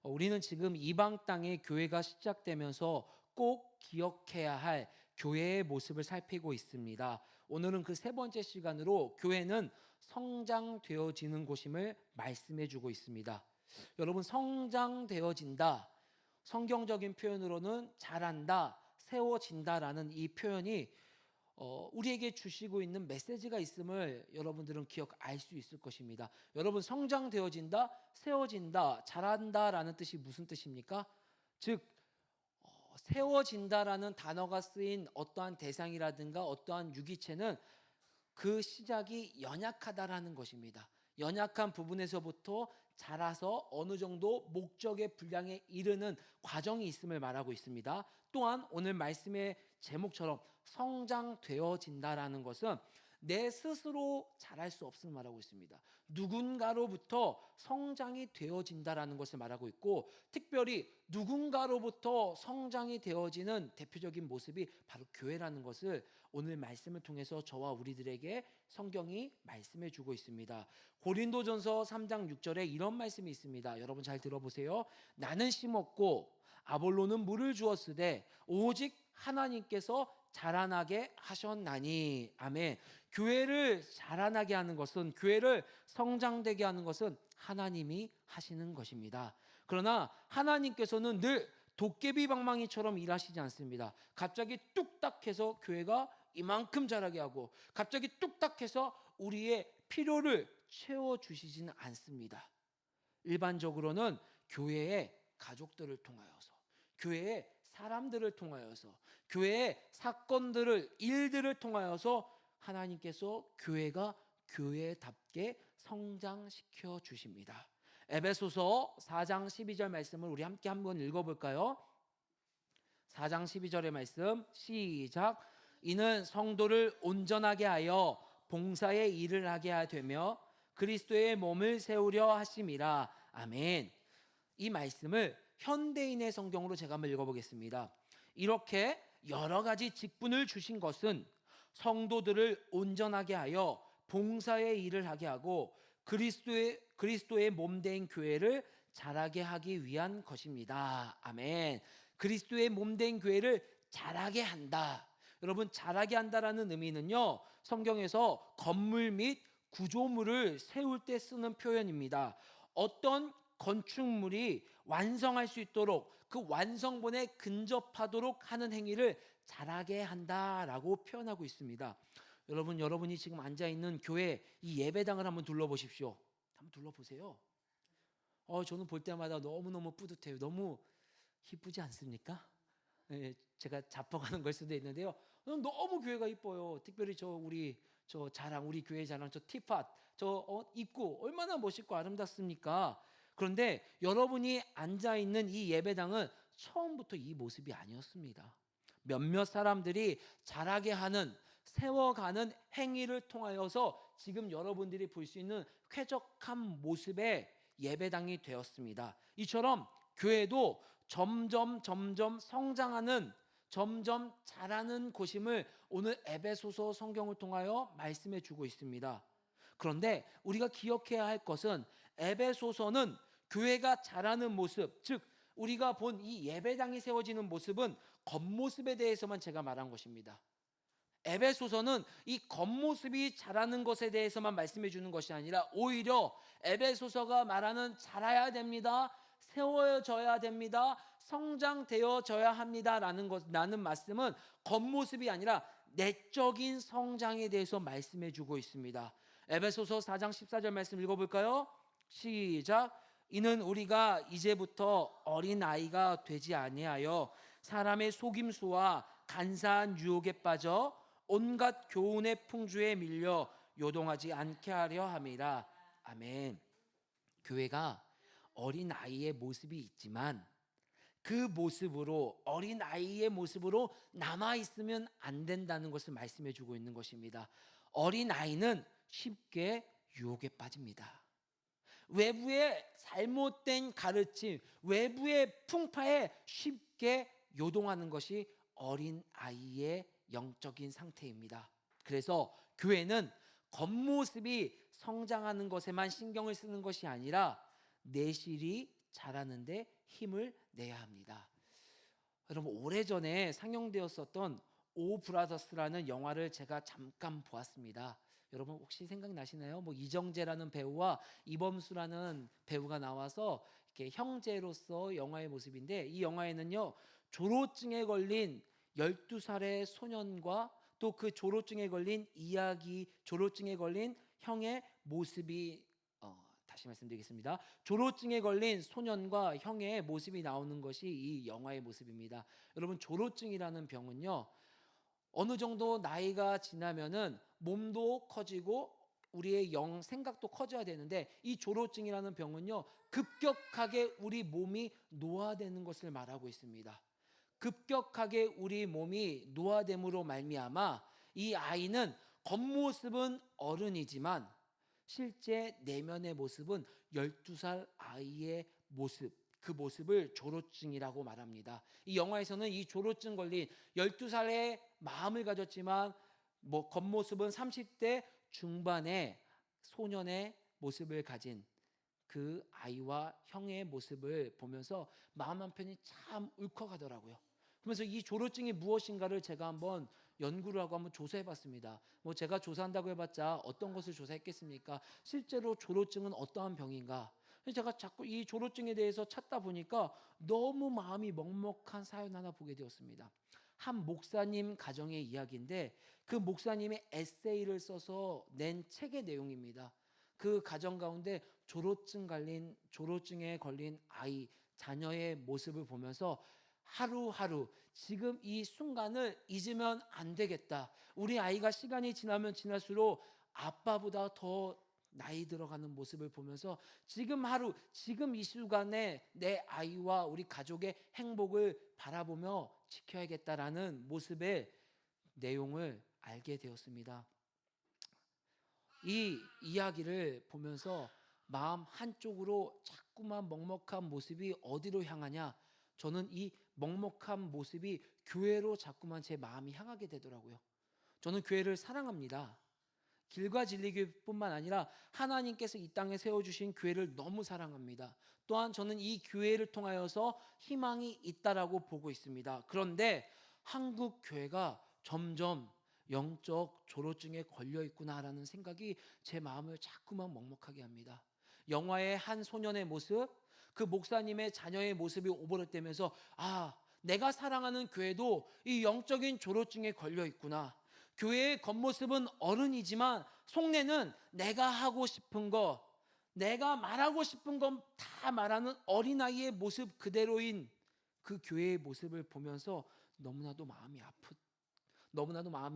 우리는 지금 이방 땅에 교회가 시작되면서 꼭 기억해야 할 교회의 모습을 살피고 있습니다. 오늘은 그 세 번째 시간으로 교회는 성장되어지는 곳임을 말씀해 주고 있습니다. 여러분, 성장되어진다. 성경적인 표현으로는 자란다, 세워진다라는 이 표현이 우리에게 주시고 있는 메시지가 있음을 여러분들은 알 수 있을 것입니다. 여러분, 성장되어진다, 세워진다, 자란다라는 뜻이 무슨 뜻입니까? 즉, 세워진다라는 단어가 쓰인 어떠한 대상이라든가 어떠한 유기체는 그 시작이 연약하다라는 것입니다. 연약한 부분에서부터 자라서 어느 정도 목적의 분량에 이르는 과정이 있음을 말하고 있습니다. 또한 오늘 말씀의 제목처럼 성장되어진다라는 것은 내 스스로 자랄 수 없음을 말하고 있습니다. 누군가로부터 성장이 되어진다라는 것을 말하고 있고, 특별히 누군가로부터 성장이 되어지는 대표적인 모습이 바로 교회라는 것을 오늘 말씀을 통해서 저와 우리들에게 성경이 말씀해 주고 있습니다. 고린도전서 3장 6절에 이런 말씀이 있습니다. 여러분 잘 들어보세요. 나는 심었고 아볼로는 물을 주었으되 오직 하나님께서 자라나게 하셨나니. 아멘. 교회를 자라나게 하는 것은, 교회를 성장되게 하는 것은 하나님이 하시는 것입니다. 그러나 하나님께서는 늘 도깨비 방망이처럼 일하시지 않습니다. 갑자기 뚝딱해서 교회가 이만큼 자라게 하고 갑자기 뚝딱해서 우리의 필요를 채워주시지는 않습니다. 일반적으로는 교회의 가족들을 통하여서, 교회의 사람들을 통하여서, 교회의 사건들을, 일들을 통하여서 하나님께서 교회가 교회답게 성장시켜 주십니다. 에베소서 4장 12절 말씀을 우리 함께 한번 읽어볼까요? 4장 12절의 말씀 시작. 이는 성도를 온전하게 하여 봉사의 일을 하게 되며 그리스도의 몸을 세우려 하심이라. 아멘. 이 말씀을 현대인의 성경으로 제가 한번 읽어보겠습니다. 이렇게 여러 가지 직분을 주신 것은 성도들을 온전하게 하여 봉사의 일을 하게 하고 그리스도의 몸된 교회를 자라게 하기 위한 것입니다. 아멘. 그리스도의 몸된 교회를 자라게 한다. 여러분, 자라게 한다라는 의미는요, 성경에서 건물 및 구조물을 세울 때 쓰는 표현입니다. 어떤 건축물이 완성할 수 있도록, 그 완성본에 근접하도록 하는 행위를 잘하게 한다라고 표현하고 있습니다. 여러분이 지금 앉아있는 교회 이 예배당을 한번 둘러보십시오. 한번 둘러보세요. 저는 볼 때마다 너무너무 뿌듯해요. 너무 이쁘지 않습니까? 제가 자뻑하는 걸 수도 있는데요, 너무 교회가 이뻐요. 특별히 우리 교회 자랑, 티팟, 입구 얼마나 멋있고 아름답습니까? 그런데 여러분이 앉아있는 이 예배당은 처음부터 이 모습이 아니었습니다. 몇몇 사람들이 자라게 하는, 세워가는 행위를 통하여서 지금 여러분들이 볼 수 있는 쾌적한 모습의 예배당이 되었습니다. 이처럼 교회도 점점 성장하는, 점점 자라는 곳임을 오늘 에베소서 성경을 통하여 말씀해 주고 있습니다. 그런데 우리가 기억해야 할 것은 에베소서는 교회가 자라는 모습, 즉 우리가 본 이 예배당이 세워지는 모습은 겉모습에 대해서만 제가 말한 것입니다. 에베소서는 이 겉모습이 자라는 것에 대해서만 말씀해 주는 것이 아니라 오히려 에베소서가 말하는 자라야 됩니다, 세워져야 됩니다, 성장되어져야 합니다라는 말씀은 겉모습이 아니라 내적인 성장에 대해서 말씀해 주고 있습니다. 에베소서 4장 14절 말씀 읽어볼까요? 시작. 이는 우리가 이제부터 어린아이가 되지 아니하여 사람의 속임수와 간사한 유혹에 빠져 온갖 교훈의 풍주에 밀려 요동하지 않게 하려 함이라. 아멘. 교회가 어린아이의 모습이 있지만 그 모습으로, 어린아이의 모습으로 남아있으면 안 된다는 것을 말씀해 주고 있는 것입니다. 어린아이는 쉽게 유혹에 빠집니다. 외부의 잘못된 가르침, 외부의 풍파에 쉽게 요동하는 것이 어린아이의 영적인 상태입니다. 그래서 교회는 겉모습이 성장하는 것에만 신경을 쓰는 것이 아니라 내실이 자라는데 힘을 내야 합니다. 여러분, 오래전에 상영되었었던 오 브라더스라는 영화를 제가 잠깐 보았습니다. 여러분 혹시 생각나시나요? 뭐 이정재라는 배우와 이범수라는 배우가 나와서 이렇게 형제로서 영화의 모습인데, 이 영화에는요, 조로증에 걸린 12살의 소년과 또 그 조로증에 걸린 조로증에 걸린 형의 모습이 다시 말씀드리겠습니다. 조로증에 걸린 소년과 형의 모습이 나오는 것이 이 영화의 모습입니다. 여러분, 조로증이라는 병은요, 어느 정도 나이가 지나면은 몸도 커지고 우리의 생각도 커져야 되는데, 이 조로증이라는 병은요, 급격하게 우리 몸이 노화되는 것을 말하고 있습니다. 급격하게 우리 몸이 노화됨으로 말미암아 이 아이는 겉모습은 어른이지만 실제 내면의 모습은 12살 아이의 모습, 그 모습을 조로증이라고 말합니다. 이 영화에서는 이 조로증 걸린 12살의 마음을 가졌지만 겉모습은 30대 중반의 소년의 모습을 가진 그 아이와 형의 모습을 보면서 마음 한편이 참 울컥하더라고요. 그러면서 이 조로증이 무엇인가를 제가 한번 연구를 하고 한번 조사해 봤습니다. 제가 조사한다고 해봤자 어떤 것을 조사했겠습니까? 실제로 조로증은 어떠한 병인가? 제가 자꾸 이 조로증에 대해서 찾다 보니까 너무 마음이 먹먹한 사연 하나 보게 되었습니다. 한 목사님 가정의 이야기인데, 그 목사님의 에세이를 써서 낸 책의 내용입니다. 그 가정 가운데 조로증에 걸린 아이, 자녀의 모습을 보면서 하루하루 지금 이 순간을 잊으면 안 되겠다. 우리 아이가 시간이 지나면 지날수록 아빠보다 더 나이 들어가는 모습을 보면서 지금 이 순간에 내 아이와 우리 가족의 행복을 바라보며 지켜야겠다라는 모습의 내용을 알게 되었습니다. 이 이야기를 보면서 마음 한쪽으로 자꾸만 먹먹한 모습이 어디로 향하냐? 저는 이 먹먹한 모습이 교회로 자꾸만 제 마음이 향하게 되더라고요. 저는 교회를 사랑합니다. 길과 진리교회뿐만 아니라 하나님께서 이 땅에 세워주신 교회를 너무 사랑합니다. 또한 저는 이 교회를 통하여서 희망이 있다라고 보고 있습니다. 그런데 한국 교회가 점점 영적 조로증에 걸려 있구나라는 생각이 제 마음을 자꾸만 먹먹하게 합니다. 영화의 한 소년의 모습, 그 목사님의 자녀의 모습이 오버랩되면서 내가 사랑하는 교회도 이 영적인 조로증에 걸려 있구나. 교회의 겉모습은 어른이지만 속내는 내가 하고 싶은 거, 내가 말하고 싶은 건 다 말하는 어린아이의 모습 그대로인 그 교회의 모습을 보면서 너무나도 마음이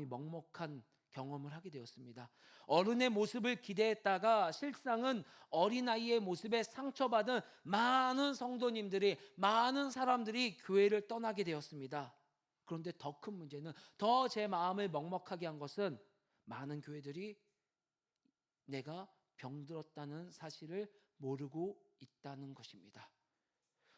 먹먹한 경험을 하게 되었습니다. 어른의 모습을 기대했다가 실상은 어린아이의 모습에 상처받은 많은 성도님들이, 많은 사람들이 교회를 떠나게 되었습니다. 그런데 더 큰 문제는, 더 제 마음을 먹먹하게 한 것은 많은 교회들이 내가 병들었다는 사실을 모르고 있다는 것입니다.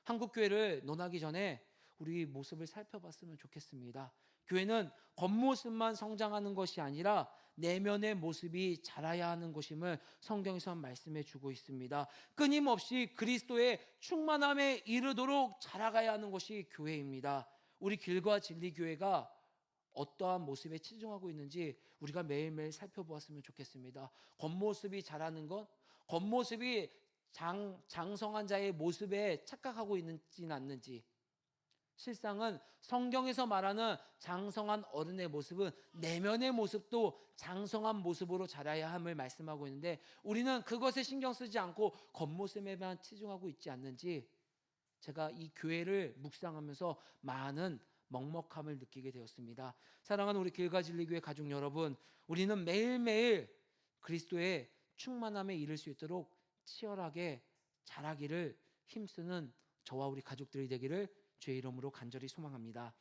한국 교회를 논하기 전에 우리 모습을 살펴봤으면 좋겠습니다. 교회는 겉모습만 성장하는 것이 아니라 내면의 모습이 자라야 하는 것임을 성경에서 말씀해 주고 있습니다. 끊임없이 그리스도의 충만함에 이르도록 자라가야 하는 것이 교회입니다. 우리 길과 진리 교회가 어떠한 모습에 치중하고 있는지 우리가 매일매일 살펴보았으면 좋겠습니다. 겉모습이 자라는 것, 겉모습이 장성한 자의 모습에 착각하고 있는지는 않는지, 실상은 성경에서 말하는 장성한 어른의 모습은 내면의 모습도 장성한 모습으로 자라야 함을 말씀하고 있는데, 우리는 그것에 신경 쓰지 않고 겉모습에만 치중하고 있지 않는지 제가 이 교회를 묵상하면서 많은 먹먹함을 느끼게 되었습니다. 사랑하는 우리 길가 진리교회 가족 여러분, 우리는 매일매일 그리스도의 충만함에 이를 수 있도록 치열하게 자라기를 힘쓰는 저와 우리 가족들이 되기를 주의 이름으로 간절히 소망합니다.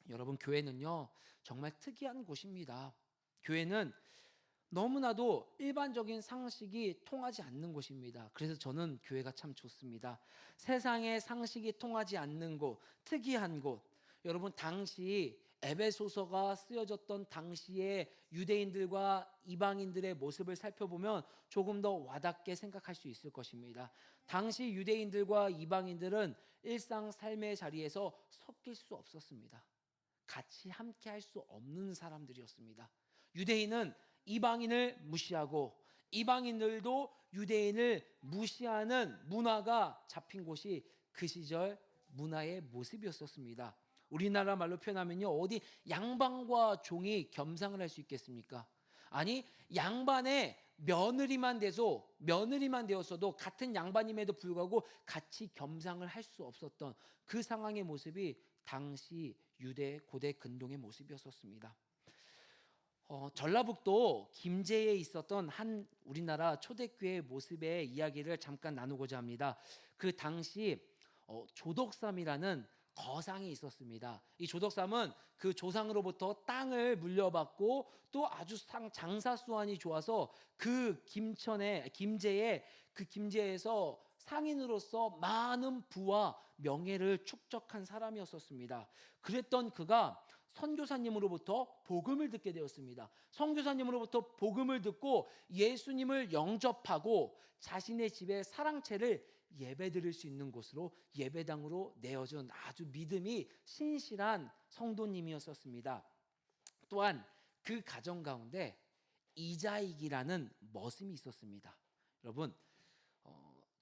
여러분, 교회는요 정말 특이한 곳입니다. 교회는 너무나도 일반적인 상식이 통하지 않는 곳입니다. 그래서 저는 교회가 참 좋습니다. 세상의 상식이 통하지 않는 곳, 특이한 곳. 여러분, 당시 에베소서가 쓰여졌던 당시의 유대인들과 이방인들의 모습을 살펴보면 조금 더 와닿게 생각할 수 있을 것입니다. 당시 유대인들과 이방인들은 일상 삶의 자리에서 섞일 수 없었습니다. 같이 함께 할 수 없는 사람들이었습니다. 유대인은 이방인을 무시하고 이방인들도 유대인을 무시하는 문화가 잡힌 곳이 그 시절 문화의 모습이었었습니다. 우리나라 말로 표현하면요, 어디 양반과 종이 겸상을 할 수 있겠습니까? 아니, 양반의 며느리만 되었어도 같은 양반임에도 불구하고 같이 겸상을 할 수 없었던 그 상황의 모습이 당시 유대 고대 근동의 모습이었었습니다. 전라북도 김제에 있었던 한 우리나라 초대교회 모습의 이야기를 잠깐 나누고자 합니다. 그 당시 조덕삼이라는 거상이 있었습니다. 이 조덕삼은 그 조상으로부터 땅을 물려받고 또 아주 장사 수완이 좋아서 그 김제에서 상인으로서 많은 부와 명예를 축적한 사람이었었습니다. 그랬던 그가 선교사님으로부터 복음을 듣게 되었습니다. 선교사님으로부터 복음을 듣고 예수님을 영접하고 자신의 집에 사랑채를 예배드릴 수 있는 곳으로 예배당으로 내어준 아주 믿음이 신실한 성도님이었습니다. 또한 그 가정 가운데 이자익이라는 머슴이 있었습니다. 여러분,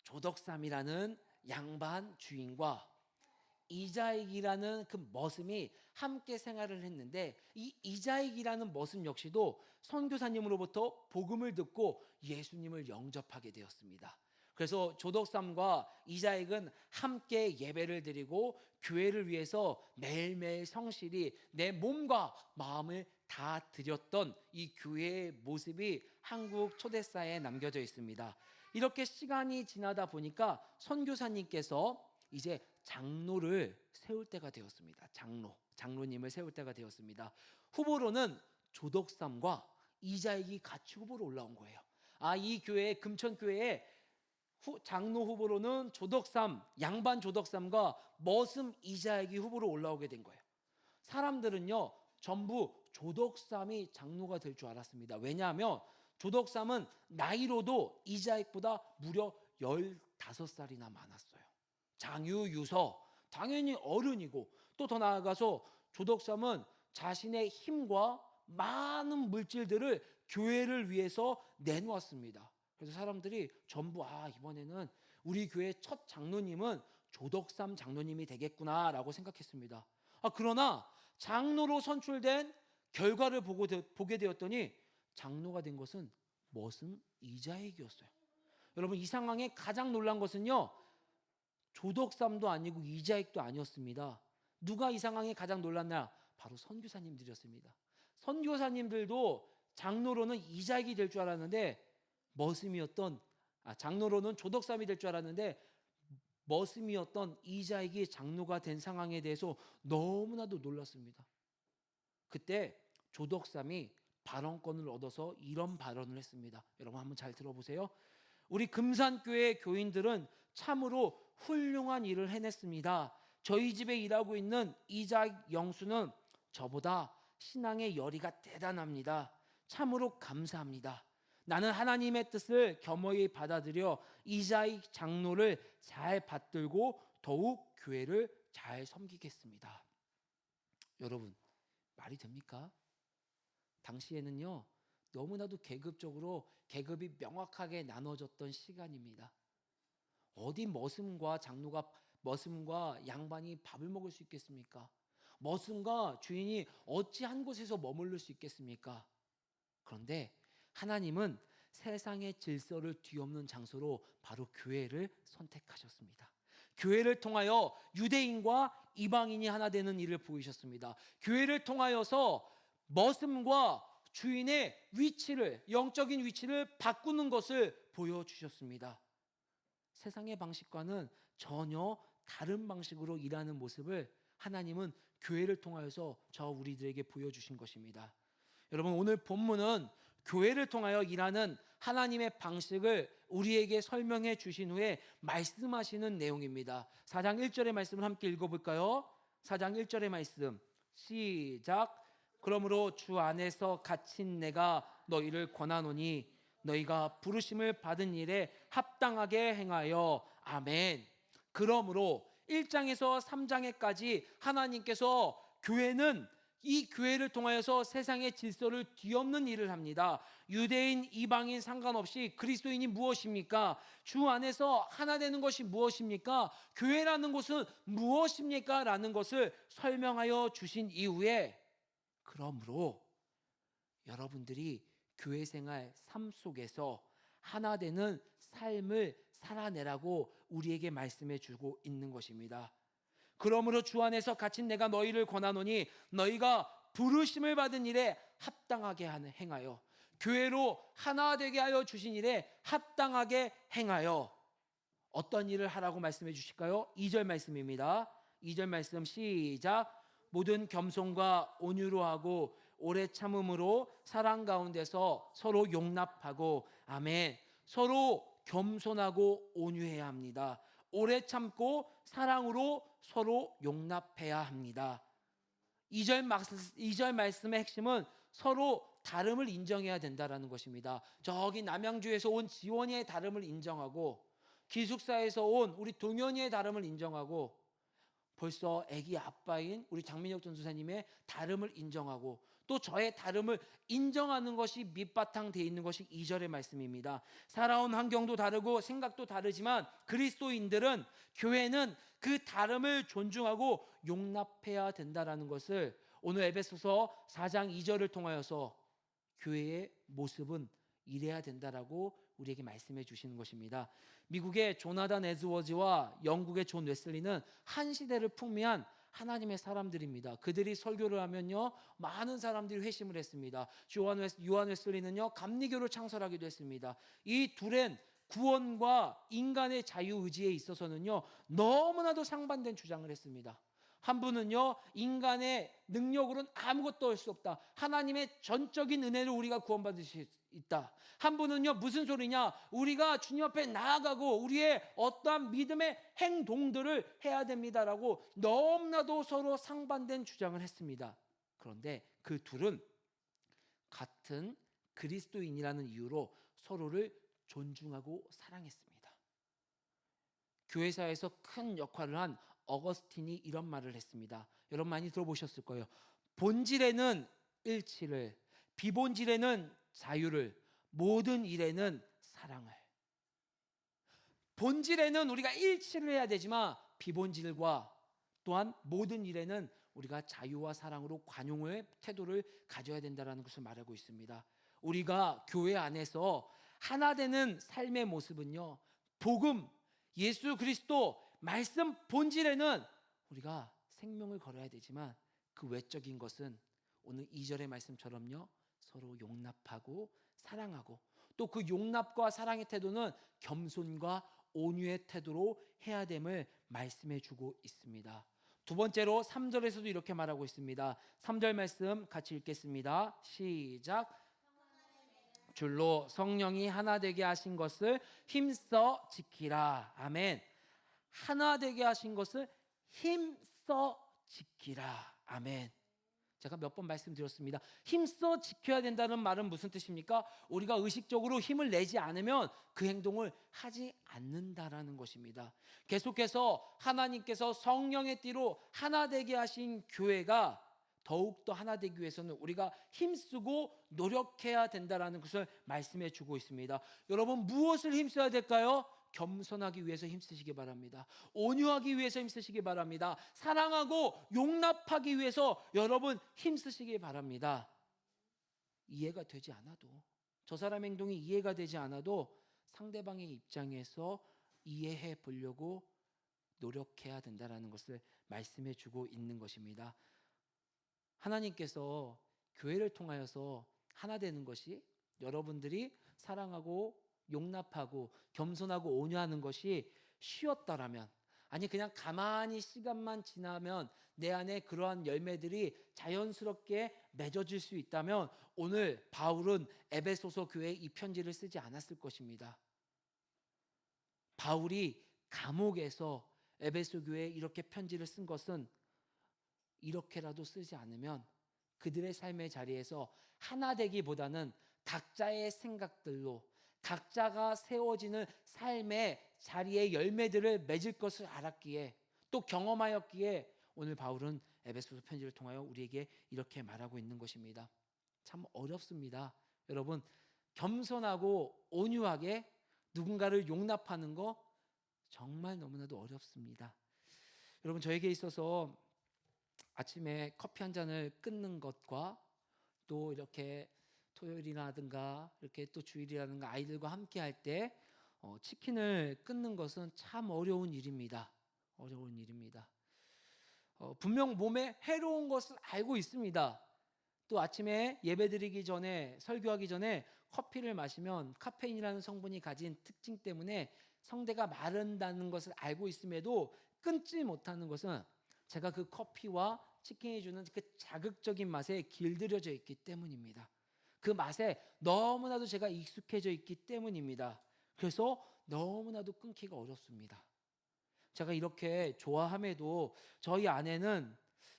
조덕삼이라는 양반 주인과 이자익이라는 그 머슴이 함께 생활을 했는데, 이 이자익이라는 머슴 역시도 선교사님으로부터 복음을 듣고 예수님을 영접하게 되었습니다. 그래서 조덕삼과 이자익은 함께 예배를 드리고 교회를 위해서 매일매일 성실히 내 몸과 마음을 다 드렸던 이 교회의 모습이 한국 초대사에 남겨져 있습니다. 이렇게 시간이 지나다 보니까 선교사님께서 이제 장로를 세울 때가 되었습니다. 장로님을 세울 때가 되었습니다. 후보로는 조덕삼과 이자익이 같이 후보로 올라온 거예요. 이 교회, 금천교회에 장로 후보로는 양반 조덕삼과 머슴 이자익이 후보로 올라오게 된 거예요. 사람들은요, 전부 조덕삼이 장로가 될 줄 알았습니다. 왜냐하면 조덕삼은 나이로도 이자익보다 무려 15살이나 많았어요. 장유유서, 당연히 어른이고, 또 더 나아가서 조덕삼은 자신의 힘과 많은 물질들을 교회를 위해서 내놓았습니다. 그래서 사람들이 전부 이번에는 우리 교회 첫 장로님은 조덕삼 장로님이 되겠구나라고 생각했습니다. 그러나 장로로 선출된 결과를 보게 되었더니 장로가 된 것은 머슴 이자익이었어요. 여러분, 이 상황에 가장 놀란 것은요, 조덕삼도 아니고 이자익도 아니었습니다. 누가 이 상황에 가장 놀랐나? 바로 선교사님들이었습니다. 선교사님들도 장로로는 이자익이 될 줄 알았는데 장로로는 조덕삼이 될 줄 알았는데 머슴이었던 이자익이 장로가 된 상황에 대해서 너무나도 놀랐습니다. 그때 조덕삼이 발언권을 얻어서 이런 발언을 했습니다. 여러분 한번 잘 들어보세요. 우리 금산교회 교인들은 참으로 훌륭한 일을 해냈습니다. 저희 집에 일하고 있는 이자익 영수는 저보다 신앙의 열의가 대단합니다. 참으로 감사합니다. 나는 하나님의 뜻을 겸허히 받아들여 이자익 장로를 잘 받들고 더욱 교회를 잘 섬기겠습니다. 여러분, 말이 됩니까? 당시에는요, 너무나도 계급이 명확하게 나눠졌던 시간입니다. 어디 머슴과 양반이 밥을 먹을 수 있겠습니까? 머슴과 주인이 어찌 한 곳에서 머무를 수 있겠습니까? 그런데 하나님은 세상의 질서를 뒤엎는 장소로 바로 교회를 선택하셨습니다. 교회를 통하여 유대인과 이방인이 하나 되는 일을 보이셨습니다. 교회를 통하여서 머슴과 주인의 영적인 위치를 바꾸는 것을 보여주셨습니다. 세상의 방식과는 전혀 다른 방식으로 일하는 모습을 하나님은 교회를 통하여서 우리들에게 보여주신 것입니다. 여러분, 오늘 본문은 교회를 통하여 일하는 하나님의 방식을 우리에게 설명해 주신 후에 말씀하시는 내용입니다. 4장 1절의 말씀을 함께 읽어볼까요? 4장 1절의 말씀, 시작. 그러므로 주 안에서 갇힌 내가 너희를 권하노니 너희가 부르심을 받은 일에 합당하게 행하여. 아멘. 그러므로 1장에서 3장에까지 하나님께서 교회는 이 교회를 통하여서 세상의 질서를 뒤엎는 일을 합니다. 유대인, 이방인 상관없이 그리스도인이 무엇입니까? 주 안에서 하나 되는 것이 무엇입니까? 교회라는 것은 무엇입니까? 라는 것을 설명하여 주신 이후에, 그러므로 여러분들이 교회 생활 삶 속에서 하나 되는 삶을 살아내라고 우리에게 말씀해 주고 있는 것입니다. 그러므로 주 안에서 갇힌 내가 너희를 권하노니 너희가 부르심을 받은 일에 합당하게 행하여. 교회로 하나 되게 하여 주신 일에 합당하게 행하여. 어떤 일을 하라고 말씀해 주실까요? 2절 말씀입니다. 2절 말씀 시작. 모든 겸손과 온유로 하고 오래 참음으로 사랑 가운데서 서로 용납하고. 아멘. 서로 겸손하고 온유해야 합니다. 오래 참고 사랑으로 서로 용납해야 합니다. 2절 말씀의 핵심은 서로 다름을 인정해야 된다는 것입니다. 저기 남양주에서 온 지원이의 다름을 인정하고, 기숙사에서 온 우리 동현이의 다름을 인정하고, 벌써 아기 아빠인 우리 장민혁 전도사님의 다름을 인정하고, 또 저의 다름을 인정하는 것이 밑바탕 되어 있는 것이 2절의 말씀입니다. 살아온 환경도 다르고 생각도 다르지만 그리스도인들은, 교회는 그 다름을 존중하고 용납해야 된다는 것을 오늘 에베소서 4장 2절을 통하여서 교회의 모습은 이래야 된다라고 우리에게 말씀해 주시는 것입니다. 미국의 조나단 에즈워즈와 영국의 존 웨슬리는 한 시대를 풍미한 하나님의 사람들입니다. 그들이 설교를 하면요, 많은 사람들이 회심을 했습니다. 요한 웨슬리는요, 감리교를 창설하기도 했습니다. 이 둘은 구원과 인간의 자유의지에 있어서는요, 너무나도 상반된 주장을 했습니다. 한 분은요, 인간의 능력으로는 아무것도 할 수 없다. 하나님의 전적인 은혜로 우리가 구원받을 수 있다. 한 분은요, 무슨 소리냐? 우리가 주님 앞에 나아가고 우리의 어떠한 믿음의 행동들을 해야 됩니다라고 너무나도 서로 상반된 주장을 했습니다. 그런데 그 둘은 같은 그리스도인이라는 이유로 서로를 존중하고 사랑했습니다. 교회사에서 큰 역할을 한 어거스틴이 이런 말을 했습니다. 여러분 많이 들어보셨을 거예요. 본질에는 일치를, 비본질에는 자유를, 모든 일에는 사랑을. 본질에는 우리가 일치를 해야 되지만 비본질과 또한 모든 일에는 우리가 자유와 사랑으로 관용의 태도를 가져야 된다는 것을 말하고 있습니다. 우리가 교회 안에서 하나 되는 삶의 모습은요, 복음, 예수 그리스도 말씀 본질에는 우리가 생명을 걸어야 되지만 그 외적인 것은 오늘 2절의 말씀처럼요, 서로 용납하고 사랑하고, 또 그 용납과 사랑의 태도는 겸손과 온유의 태도로 해야 됨을 말씀해 주고 있습니다. 두 번째로 3절에서도 이렇게 말하고 있습니다. 3절 말씀 같이 읽겠습니다. 시작. 줄로 성령이 하나 되게 하신 것을 힘써 지키라. 아멘. 하나 되게 하신 것을 힘써 지키라. 아멘. 제가 몇 번 말씀드렸습니다. 힘써 지켜야 된다는 말은 무슨 뜻입니까? 우리가 의식적으로 힘을 내지 않으면 그 행동을 하지 않는다라는 것입니다. 계속해서 하나님께서 성령의 띠로 하나 되게 하신 교회가 더욱더 하나 되기 위해서는 우리가 힘쓰고 노력해야 된다라는 것을 말씀해 주고 있습니다. 여러분, 무엇을 힘써야 될까요? 겸손하기 위해서 힘쓰시기 바랍니다. 온유하기 위해서 힘쓰시기 바랍니다. 사랑하고 용납하기 위해서 여러분 힘쓰시기 바랍니다. 이해가 되지 않아도, 저 사람 행동이 이해가 되지 않아도 상대방의 입장에서 이해해 보려고 노력해야 된다는 것을 말씀해 주고 있는 것입니다. 하나님께서 교회를 통하여서 하나 되는 것이, 여러분들이 사랑하고 용납하고 겸손하고 온유하는 것이 쉬웠더라면, 아니 그냥 가만히 시간만 지나면 내 안에 그러한 열매들이 자연스럽게 맺어질 수 있다면 오늘 바울은 에베소서 교회에 이 편지를 쓰지 않았을 것입니다. 바울이 감옥에서 에베소 교회에 이렇게 편지를 쓴 것은 이렇게라도 쓰지 않으면 그들의 삶의 자리에서 하나 되기보다는 각자의 생각들로 각자가 세워지는 삶의 자리의 열매들을 맺을 것을 알았기에 또 경험하였기에 오늘 바울은 에베소서 편지를 통하여 우리에게 이렇게 말하고 있는 것입니다. 참 어렵습니다. 여러분, 겸손하고 온유하게 누군가를 용납하는 거 정말 너무나도 어렵습니다. 여러분, 저에게 있어서 아침에 커피 한 잔을 끊는 것과 또 이렇게 토요일이라든가 이렇게 또 주일이라든가 아이들과 함께 할 때 치킨을 끊는 것은 참 어려운 일입니다. 어려운 일입니다. 분명 몸에 해로운 것을 알고 있습니다. 또 아침에 예배드리기 전에 설교하기 전에 커피를 마시면 카페인이라는 성분이 가진 특징 때문에 성대가 마른다는 것을 알고 있음에도 끊지 못하는 것은 제가 그 커피와 치킨이 주는 그 자극적인 맛에 길들여져 있기 때문입니다. 그 맛에 너무나도 제가 익숙해져 있기 때문입니다. 그래서 너무나도 끊기가 어렵습니다. 제가 이렇게 좋아함에도 저희 아내는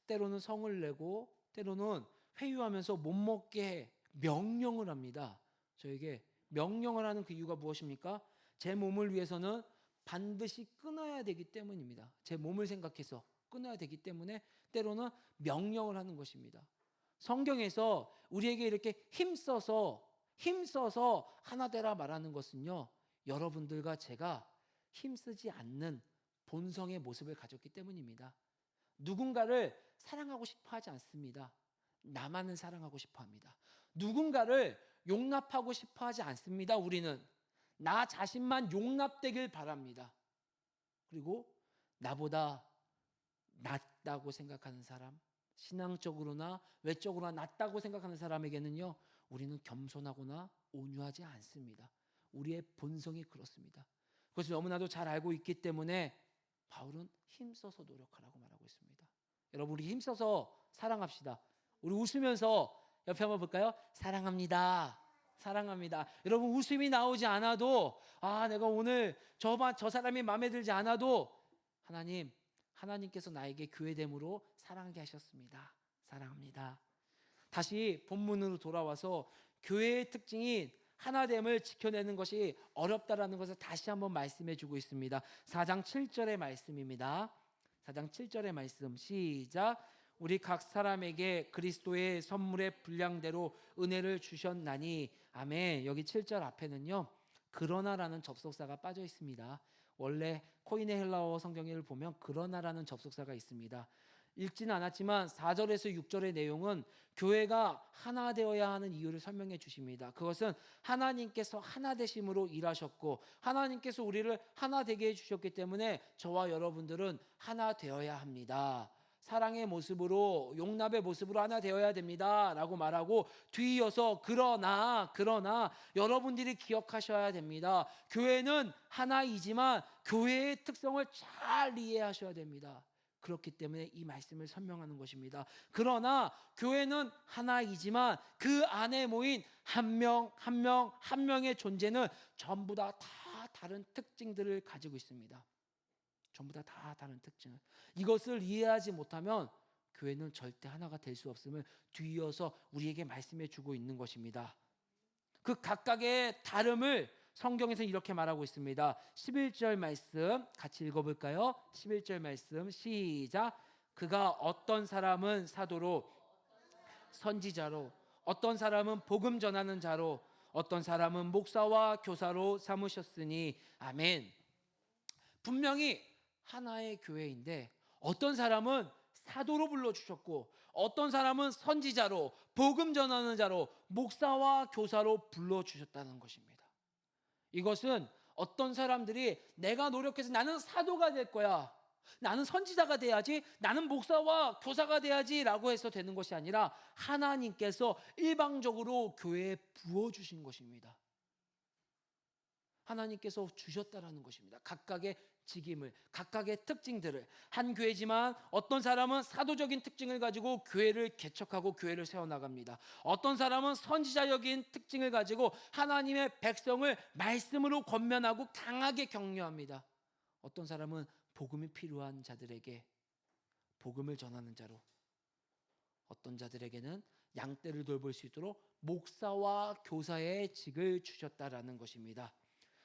때로는 성을 내고 때로는 회유하면서 못 먹게 명령을 합니다. 저에게 명령을 하는 그 이유가 무엇입니까? 제 몸을 위해서는 반드시 끊어야 되기 때문입니다. 제 몸을 생각해서 끊어야 되기 때문에 때로는 명령을 하는 것입니다. 성경에서 우리에게 이렇게 힘써서 하나 되라 말하는 것은요, 여러분들과 제가 힘쓰지 않는 본성의 모습을 가졌기 때문입니다. 누군가를 사랑하고 싶어 하지 않습니다. 나만은 사랑하고 싶어 합니다. 누군가를 용납하고 싶어 하지 않습니다. 우리는 나 자신만 용납되길 바랍니다. 그리고 나보다 낫다고 생각하는 사람, 신앙적으로나 외적으로나 낫다고 생각하는 사람에게는요, 우리는 겸손하거나 온유하지 않습니다. 우리의 본성이 그렇습니다. 그것을 너무나도 잘 알고 있기 때문에 바울은 힘써서 노력하라고 말하고 있습니다. 여러분, 우리 힘써서 사랑합시다. 우리 웃으면서 옆에 한번 볼까요? 사랑합니다. 사랑합니다. 여러분, 웃음이 나오지 않아도 내가 오늘 저 사람이 마음에 들지 않아도 하나님께서 나에게 교회됨으로 사랑하게 하셨습니다. 사랑합니다. 다시 본문으로 돌아와서 교회의 특징인 하나됨을 지켜내는 것이 어렵다라는 것을 다시 한번 말씀해 주고 있습니다. 4장 7절의 말씀입니다. 4장 7절의 말씀 시작. 우리 각 사람에게 그리스도의 선물의 분량대로 은혜를 주셨나니 아멘. 여기 7절 앞에는요, 그러나라는 접속사가 빠져 있습니다. 원래 코인의 헬라어 성경을 보면 그러나라는 접속사가 있습니다. 읽지는 않았지만 4절에서 6절의 내용은 교회가 하나 되어야 하는 이유를 설명해 주십니다. 그것은 하나님께서 하나 되심으로 일하셨고 하나님께서 우리를 하나 되게 해주셨기 때문에 저와 여러분들은 하나 되어야 합니다. 사랑의 모습으로 용납의 모습으로 하나 되어야 됩니다 라고 말하고 뒤이어서 그러나 여러분들이 기억하셔야 됩니다. 교회는 하나이지만 교회의 특성을 잘 이해하셔야 됩니다. 그렇기 때문에 이 말씀을 설명하는 것입니다. 그러나 교회는 하나이지만 그 안에 모인 한 명의 존재는 전부 다 다른 특징들을 가지고 있습니다. 전부 다 다른 특징을. 이것을 이해하지 못하면 교회는 절대 하나가 될 수 없음을 뒤이어서 우리에게 말씀해 주고 있는 것입니다. 그 각각의 다름을 성경에서 이렇게 말하고 있습니다. 11절 말씀 같이 읽어볼까요? 11절 말씀 시작. 그가 어떤 사람은 사도로 선지자로 어떤 사람은 복음 전하는 자로 어떤 사람은 목사와 교사로 삼으셨으니 아멘. 분명히 하나의 교회인데 어떤 사람은 사도로 불러주셨고 어떤 사람은 선지자로 복음 전하는 자로 목사와 교사로 불러주셨다는 것입니다. 이것은 어떤 사람들이 내가 노력해서 나는 사도가 될 거야, 나는 선지자가 돼야지, 나는 목사와 교사가 돼야지 라고 해서 되는 것이 아니라 하나님께서 일방적으로 교회에 부어주신 것입니다. 하나님께서 주셨다라는 것입니다. 각각의 직임을, 각각의 특징들을. 한 교회지만 어떤 사람은 사도적인 특징을 가지고 교회를 개척하고 교회를 세워나갑니다. 어떤 사람은 선지자적인 특징을 가지고 하나님의 백성을 말씀으로 권면하고 강하게 격려합니다. 어떤 사람은 복음이 필요한 자들에게 복음을 전하는 자로, 어떤 자들에게는 양떼를 돌볼 수 있도록 목사와 교사의 직을 주셨다라는 것입니다.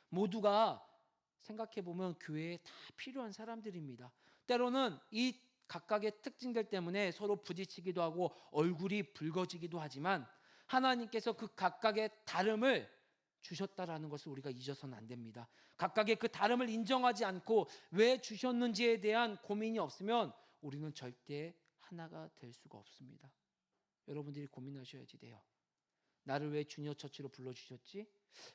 모두가 생각해 보면 교회에 다 필요한 사람들입니다. 때로는 이 각각의 특징들 때문에 서로 부딪히기도 하고 얼굴이 붉어지기도 하지만 하나님께서 그 각각의 다름을 주셨다라는 것을 우리가 잊어서는 안 됩니다. 각각의 그 다름을 인정하지 않고 왜 주셨는지에 대한 고민이 없으면 우리는 절대 하나가 될 수가 없습니다. 여러분들이 고민하셔야지 돼요. 나를 왜 주니어 처치로 불러주셨지?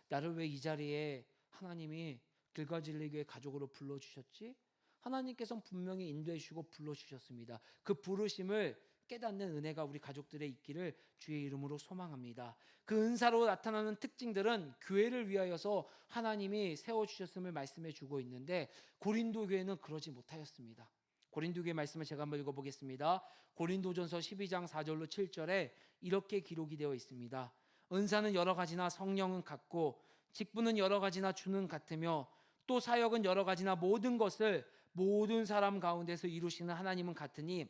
나를 왜 이 자리에 하나님이 길가질리교회 가족으로 불러주셨지? 하나님께서는 분명히 인도해 주시고 불러주셨습니다. 그 부르심을 깨닫는 은혜가 우리 가족들의 있기를 주의 이름으로 소망합니다. 그 은사로 나타나는 특징들은 교회를 위하여서 하나님이 세워주셨음을 말씀해 주고 있는데 고린도 교회는 그러지 못하였습니다. 고린도 교회 말씀을 제가 한번 읽어보겠습니다. 고린도전서 12장 4절로 7절에 이렇게 기록이 되어 있습니다. 은사는 여러 가지나 성령은 같고 직분은 여러 가지나 주는 같으며 또 사역은 여러 가지나 모든 것을 모든 사람 가운데서 이루시는 하나님은 같으니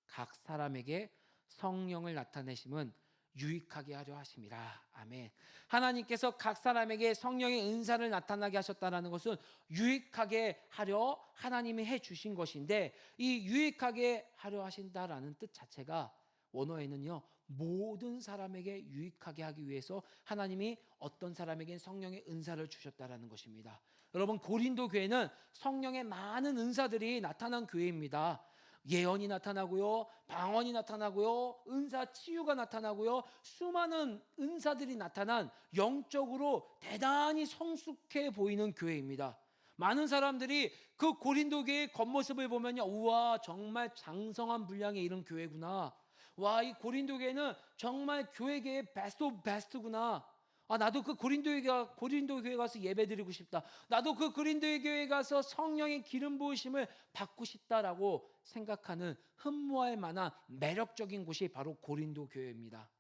각 사람에게 성령을 나타내심은 유익하게 하려 하심이라. 아멘. 하나님께서 각 사람에게 성령의 은사를 나타나게 하셨다는 것은 유익하게 하려 하나님이 해주신 것인데 이 유익하게 하려 하신다라는 뜻 자체가 원어에는요 모든 사람에게 유익하게 하기 위해서 하나님이 어떤 사람에겐 성령의 은사를 주셨다라는 것입니다. 여러분 고린도 교회는 성령의 많은 은사들이 나타난 교회입니다. 예언이 나타나고요, 방언이 나타나고요, 은사 치유가 나타나고요, 수많은 은사들이 나타난 영적으로 대단히 성숙해 보이는 교회입니다. 많은 사람들이 그 고린도 교회의 겉모습을 보면요, 우와 정말 장성한 분량의 이런 교회구나. 와, 이 고린도 교회는 정말 교회계의 베스트 오브 베스트구나. 아, 나도 그 고린도 교회 가서 예배드리고 싶다. 나도 그 고린도 교회 가서 성령의 기름 부으심을 받고 싶다라고 생각하는 흠모할 만한 매력적인 곳이 바로 고린도 교회입니다.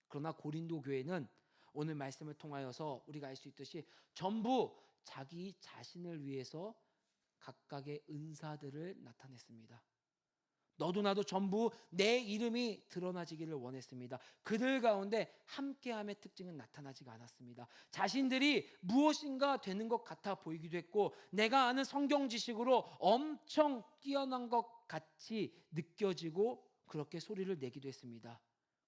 그러나 고린도 교회는 오늘 말씀을 통하여서 우리가 알 수 있듯이 전부 자기 자신을 위해서 각각의 은사들을 나타냈습니다. 너도 나도 전부 내 이름이 드러나지기를 원했습니다. 그들 가운데 함께함의 특징은 나타나지가 않았습니다. 자신들이 무엇인가 되는 것 같아 보이기도 했고 내가 아는 성경 지식으로 엄청 뛰어난 것 같이 느껴지고 그렇게 소리를 내기도 했습니다.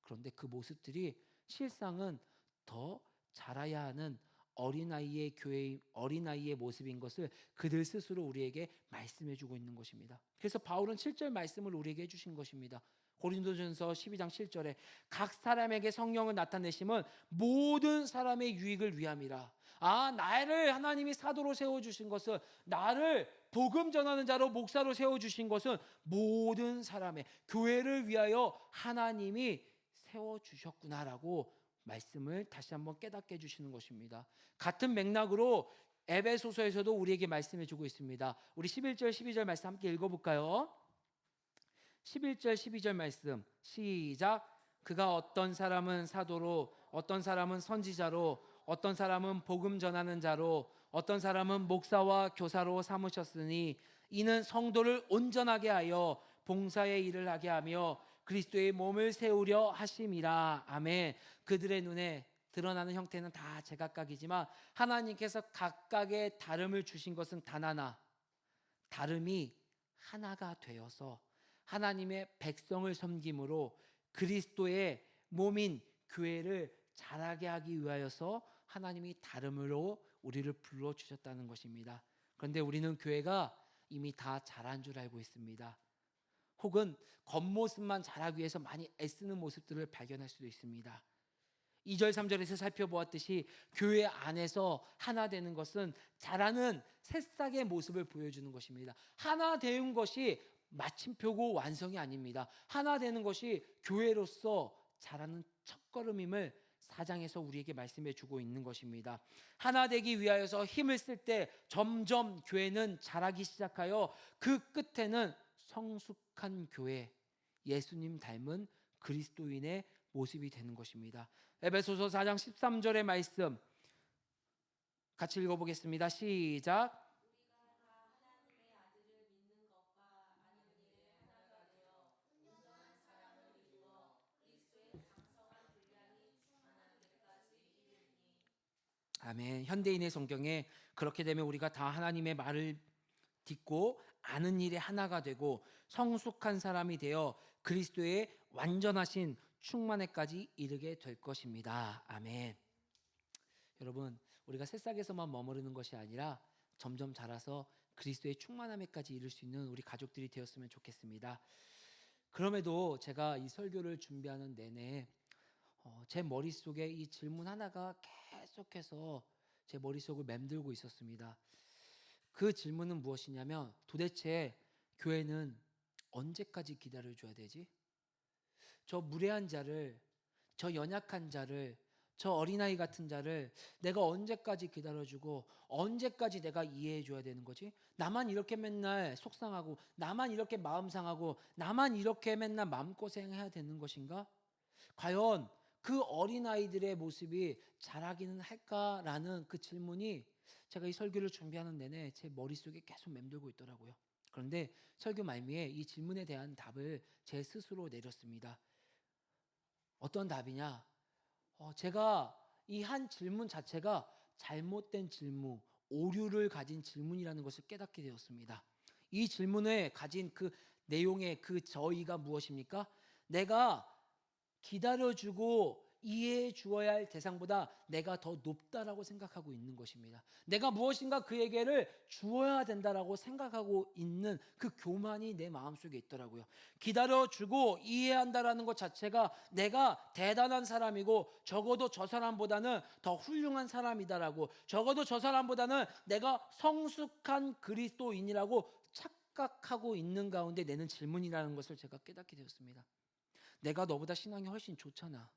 그런데 그 모습들이 실상은 더 자라야 하는 어린아이의 교회의 어린아이의 모습인 것을 그들 스스로 우리에게 말씀해주고 있는 것입니다. 그래서 바울은 7절 말씀을 우리에게 해주신 것입니다. 고린도전서 12장 7절에 각 사람에게 성령을 나타내심은 모든 사람의 유익을 위함이라. 아, 나를 하나님이 사도로 세워주신 것은, 나를 복음 전하는 자로 목사로 세워주신 것은 모든 사람의 교회를 위하여 하나님이 세워주셨구나라고 말씀을 다시 한번 깨닫게 해주시는 것입니다. 같은 맥락으로 에베소서에서도 우리에게 말씀해 주고 있습니다. 우리 11절 12절 말씀 함께 읽어볼까요? 11절 12절 말씀 시작. 그가 어떤 사람은 사도로, 어떤 사람은 선지자로, 어떤 사람은 복음 전하는 자로, 어떤 사람은 목사와 교사로 삼으셨으니 이는 성도를 온전하게 하여 봉사의 일을 하게 하며 그리스도의 몸을 세우려 하심이라. 아멘. 그들의 눈에 드러나는 형태는 다 제각각이지만 하나님께서 각각의 다름을 주신 것은 단 하나, 다름이 하나가 되어서 하나님의 백성을 섬김으로 그리스도의 몸인 교회를 자라게 하기 위하여서 하나님이 다름으로 우리를 불러주셨다는 것입니다. 그런데 우리는 교회가 이미 다 자란 줄 알고 있습니다. 혹은 겉모습만 자라기 위해서 많이 애쓰는 모습들을 발견할 수도 있습니다. 2절 3절에서 살펴보았듯이 교회 안에서 하나 되는 것은 자라는 새싹의 모습을 보여주는 것입니다. 하나 되는 것이 마침표고 완성이 아닙니다. 하나 되는 것이 교회로서 자라는 첫걸음임을 4장에서 우리에게 말씀해 주고 있는 것입니다. 하나 되기 위하여서 힘을 쓸 때 점점 교회는 자라기 시작하여 그 끝에는 성숙한 교회, 예수님 닮은 그리스도인의 모습이 되는 것입니다. 에베소서 4장 13절의 말씀 같이 읽어보겠습니다. 시작. 아멘. 현대인의 성경에 그렇게 되면 우리가 다 하나님의 말을 듣고 아는 일에 하나가 되고 성숙한 사람이 되어 그리스도의 완전하신 충만에까지 이르게 될 것입니다. 아멘. 여러분, 우리가 새싹에서만 머무르는 것이 아니라 점점 자라서 그리스도의 충만함에까지 이룰 수 있는 우리 가족들이 되었으면 좋겠습니다. 그럼에도 제가 이 설교를 준비하는 내내 제 머릿속에 이 질문 하나가 계속해서 제 머릿속을 맴돌고 있었습니다. 그 질문은 무엇이냐면, 도대체 교회는 언제까지 기다려줘야 되지? 저 무례한 자를, 저 연약한 자를, 저 어린아이 같은 자를 내가 언제까지 기다려주고 언제까지 내가 이해해줘야 되는 거지? 나만 이렇게 맨날 속상하고, 나만 이렇게 마음 상하고, 나만 이렇게 맨날 마음고생해야 되는 것인가? 과연 그 어린아이들의 모습이 자라기는 할까라는 그 질문이 제가 이 설교를 준비하는 내내 제 머릿속에 계속 맴돌고 있더라고요. 그런데 설교 말미에 이 질문에 대한 답을 제 스스로 내렸습니다. 어떤 답이냐? 제가 이 한 질문 자체가 잘못된 질문, 오류를 가진 질문이라는 것을 깨닫게 되었습니다. 이 질문에 가진 그 내용의 그 저의가 무엇입니까? 내가 기다려주고 이해해 주어야 할 대상보다 내가 더 높다라고 생각하고 있는 것입니다. 내가 무엇인가 그에게를 주어야 된다라고 생각하고 있는 그 교만이 내 마음속에 있더라고요. 기다려주고 이해한다라는 것 자체가 내가 대단한 사람이고, 적어도 저 사람보다는 더 훌륭한 사람이다라고, 적어도 저 사람보다는 내가 성숙한 그리스도인이라고 착각하고 있는 가운데 내는 질문이라는 것을 제가 깨닫게 되었습니다. 내가 너보다 신앙이 훨씬 좋잖아.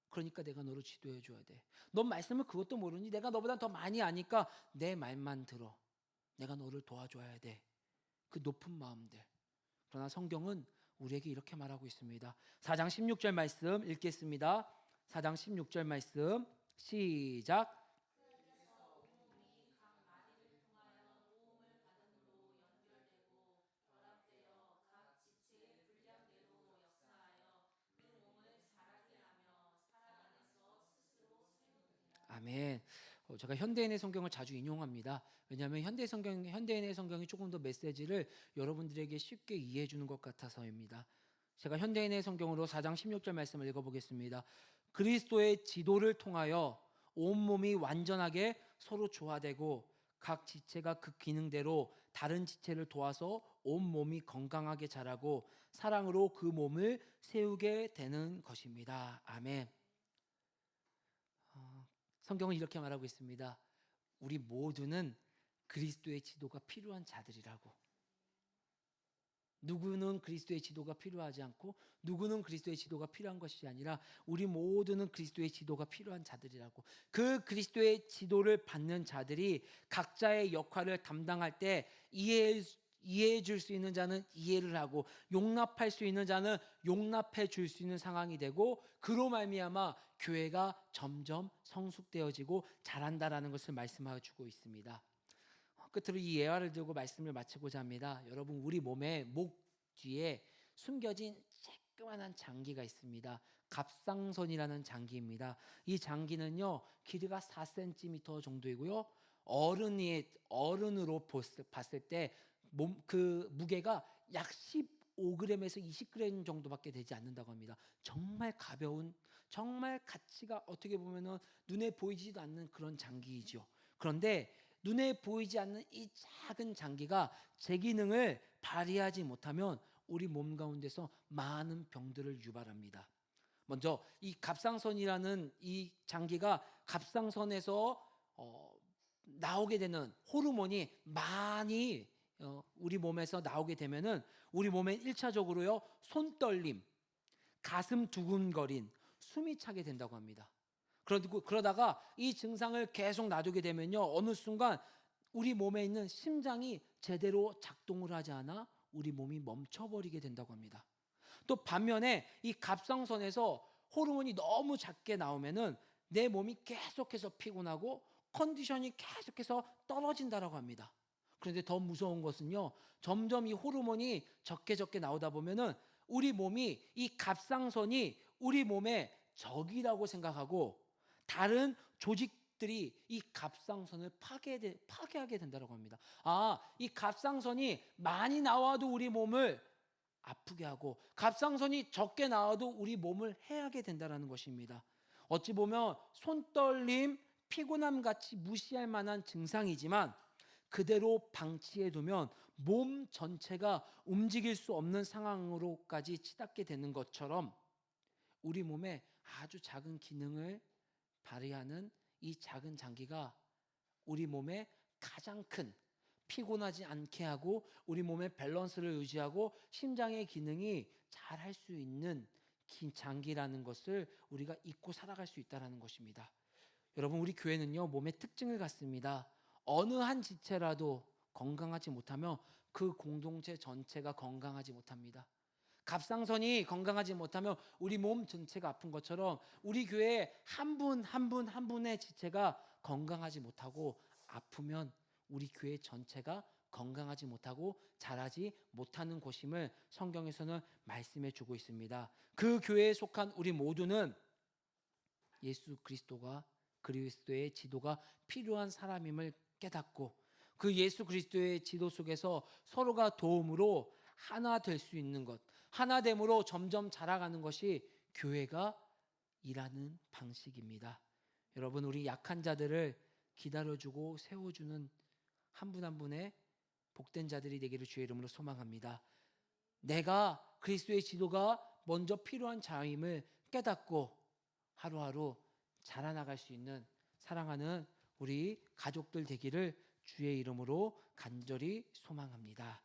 그러니까 내가 너를 지도해 줘야 돼. 넌 말씀을 그것도 모르니? 내가 너보다 더 많이 아니까 내 말만 들어. 내가 너를 도와줘야 돼. 그 높은 마음들. 그러나 성경은 우리에게 이렇게 말하고 있습니다. 4장 16절 말씀 읽겠습니다. 4장 16절 말씀 시작. 아멘. 제가 현대인의 성경을 자주 인용합니다. 왜냐하면 현대인의 성경이 조금 더 메시지를 여러분들에게 쉽게 이해해 주는 것 같아서입니다. 제가 현대인의 성경으로 4장 16절 말씀을 읽어보겠습니다. 그리스도의 지도를 통하여 온 몸이 완전하게 서로 조화되고 각 지체가 그 기능대로 다른 지체를 도와서 온 몸이 건강하게 자라고 사랑으로 그 몸을 세우게 되는 것입니다. 아멘. 성경은 이렇게 말하고 있습니다. 우리 모두는 그리스도의 지도가 필요한 자들이라고. 누구는 그리스도의 지도가 필요하지 않고 누구는 그리스도의 지도가 필요한 것이 아니라 우리 모두는 그리스도의 지도가 필요한 자들이라고. 그 그리스도의 지도를 받는 자들이 각자의 역할을 담당할 때 이해해 줄 수 있는 자는 이해를 하고, 용납할 수 있는 자는 용납해 줄 수 있는 상황이 되고, 그로 말미암아 교회가 점점 성숙되어지고 자란다라는 것을 말씀해 주고 있습니다. 끝으로 이 예화를 들고 말씀을 마치고자 합니다. 여러분, 우리 몸의 목 뒤에 숨겨진 쬐끄만한 장기가 있습니다. 갑상선이라는 장기입니다. 이 장기는요, 길이가 4cm 정도이고요. 어른으로 봤을 때 그 무게가 약 15g에서 20g 정도밖에 되지 않는다고 합니다. 정말 가벼운, 정말 가치가 어떻게 보면은 눈에 보이지도 않는 그런 장기이죠. 그런데 눈에 보이지 않는 이 작은 장기가 제 기능을 발휘하지 못하면 우리 몸 가운데서 많은 병들을 유발합니다. 먼저 이 갑상선이라는 이 장기가 갑상선에서 나오게 되는 호르몬이 많이 우리 몸에서 나오게 되면은 우리 몸에 1차적으로요, 손떨림, 가슴 두근거림, 숨이 차게 된다고 합니다. 그러다가 이 증상을 계속 놔두게 되면요, 어느 순간 우리 몸에 있는 심장이 제대로 작동을 하지 않아 우리 몸이 멈춰버리게 된다고 합니다. 또 반면에 이 갑상선에서 호르몬이 너무 작게 나오면은 내 몸이 계속해서 피곤하고 컨디션이 계속해서 떨어진다라고 합니다. 그런데 더 무서운 것은요, 점점 이 호르몬이 적게 나오다 보면은 우리 몸이 이 갑상선이 우리 몸의 적이라고 생각하고 다른 조직 들이 이 갑상선을 파괴하게 된다고 합니다. 이 갑상선이 많이 나와도 우리 몸을 아프게 하고 갑상선이 적게 나와도 우리 몸을 해하게 된다는 것입니다. 어찌 보면 손떨림, 피곤함 같이 무시할 만한 증상이지만 그대로 방치해두면 몸 전체가 움직일 수 없는 상황으로까지 치닫게 되는 것처럼 우리 몸에 아주 작은 기능을 발휘하는 이 작은 장기가 우리 몸에 가장 큰 피곤하지 않게 하고 우리 몸의 밸런스를 유지하고 심장의 기능이 잘 할 수 있는 장기라는 것을 우리가 잊고 살아갈 수 있다는 것입니다. 여러분, 우리 교회는요 몸의 특징을 갖습니다. 어느 한 지체라도 건강하지 못하면 그 공동체 전체가 건강하지 못합니다. 갑상선이 건강하지 못하면 우리 몸 전체가 아픈 것처럼 우리 교회 한 분 한 분 한 분의 지체가 건강하지 못하고 아프면 우리 교회 전체가 건강하지 못하고 자라지 못하는 곳임을 성경에서는 말씀해 주고 있습니다. 그 교회에 속한 우리 모두는 예수 그리스도가 그리스도의 지도가 필요한 사람임을 깨닫고 그 예수 그리스도의 지도 속에서 서로가 도움으로 하나 될 수 있는 것, 하나됨으로 점점 자라가는 것이 교회가 일하는 방식입니다. 여러분, 우리 약한 자들을 기다려주고 세워주는 한 분 한 분의 복된 자들이 되기를 주의 이름으로 소망합니다. 내가 그리스도의 지도가 먼저 필요한 자임을 깨닫고 하루하루 자라나갈 수 있는 사랑하는 우리 가족들 되기를 주의 이름으로 간절히 소망합니다.